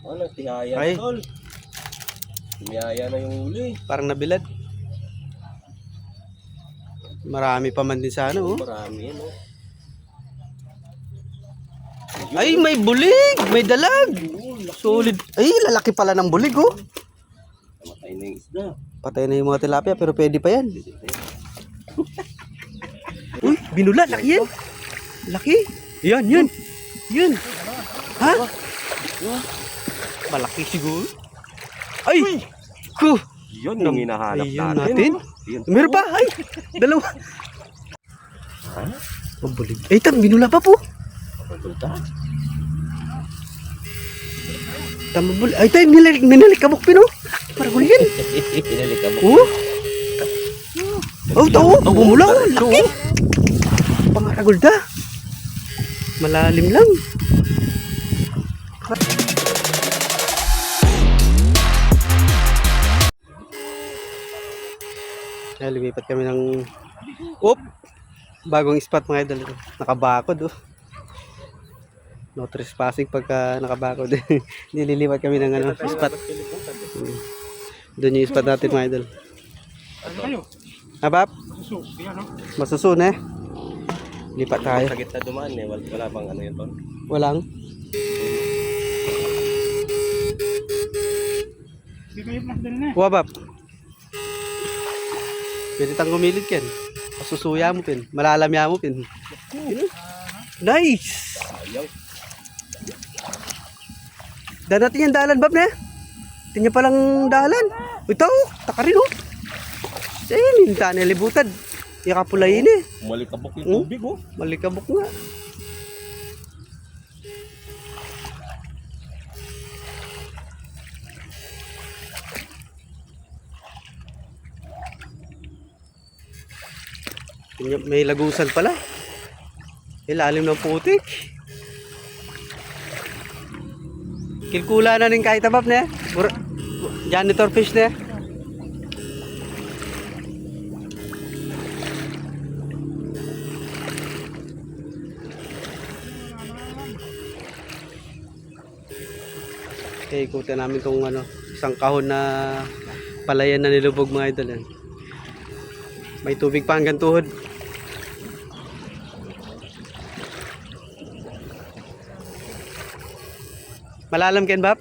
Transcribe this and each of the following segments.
Ano, tihaya Ay. na tol. Tihaya na yung huli. Parang nabilad. Marami pa man din sa ano. Oh. Marami yan oh. Ay, may bulig! May dalag! Solid. Ay, lalaki pala ng bulig oh. Matay na yung isda. Patay na yung mga tilapia pero pwede pa yan. Uy, binula. Laki yan. Laki. Yan, yan. Yan. Ha? Malaki siguro. Ay! Ko! Yun yung hinahanap Ayun natin. natin. Meron pa. Ay! Dalawa. Ang bulig. Ay, tam, binula pa po. Pagpunta. Tama bulig. Ay, tayo, minalikabok pino. Parang huli yan. Pinalika mo. Oh! Oh, tao! Bumula oh! Laki! Pangaragulda. Malalim lang. Ay, lumipat kami ng bagong spot mga idol. Nakabakod oh. No trespassing pagka nakabakod. Nililipat kami ng ano, spot. Doon yung spot natin mga idol. Abap? Masuso na eh. Lipat tayo. Sa gitna dumaan eh. Wala bang ano yun tol? Walang. Wabap. Pwede tang gumilid ken. Pasusuya mo pin. Malalamya mo pin. Nice! Ayaw. Dan natin yung dalan bab na. Tingnan palang dalan. Ito, takarin oh. Ayun, hindi tayo nalibutan. Yakapulayin eh. Malikabok yung tubig oh. Malikabok nga. May lagusan pala. Ilalim ng putik. Kilkula na rin kahit abab na. Janitor fish na. Okay, ikutin namin tong ano, isang kahon na palayan na nilubog mga idol yan. May tubig pa hanggang tuhod. Malalam ken bab?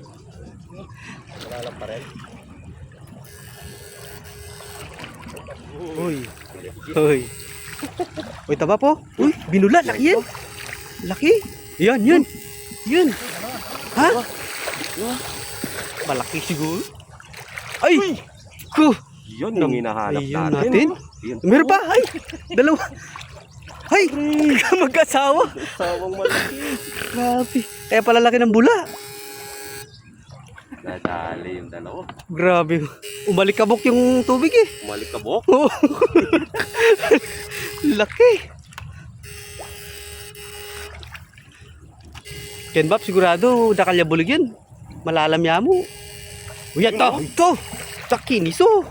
Malalam pa rin. Uy. Uy. Uy, taba po. Uy, binula. Laki yan. Laki. Yan, yan. Yan. Ha? Malaki siguro. Ay! Ko! Yun yung hinahanap Ayun natin. natin. Meron pa. Ay! Dalawa. Ay! Mag-asawa. Sawang malaki. Grabe. Kaya pala laki ng bula. Nadali yung dalawa. Grabe. Umalikabok yung tubig eh. Malikabok. Oh. Laki. Ken Bab, sigurado dakalya bulig yan. Malalamya mo. Uy, ito. Sakinis oh.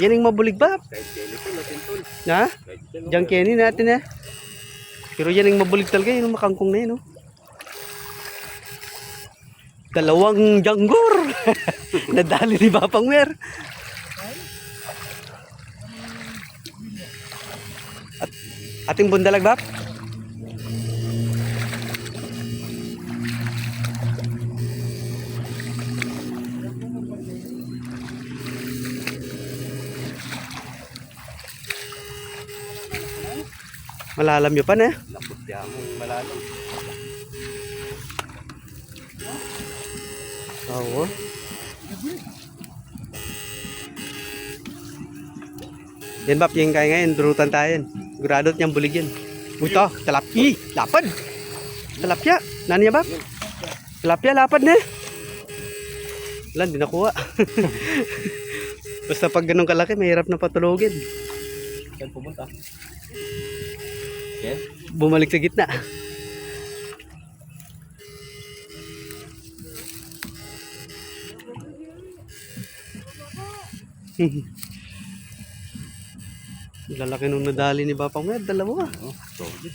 Yan yung mabulig Bab. Kahit ganito natin tol. Ha? Kahit ganito. Diyan Kenny natin eh. Pero yan yung mabulig talaga. Yung makangkong na yun oh. Dalawang janggor. Nadali ni Bapang Mer. Ating bundalag Bap. Malalam nyo pa na. Lapot niya mong malalim. Oo. Yan Bap, yung kaya ngayon, durutan tayo yan. Sigurado niyang bulig yan. Buto, talapya. Lapad. Talapya. Nani niya Bap? Talapya, lapad na. Wala, hindi nakuha. Basta pag ganun kalaki, mahirap na patulogin. Saan pumunta? Yan? Bumalik sa gitna. Lalaki nung nadali ni Bapang Mer, dalawa. Oh, solid.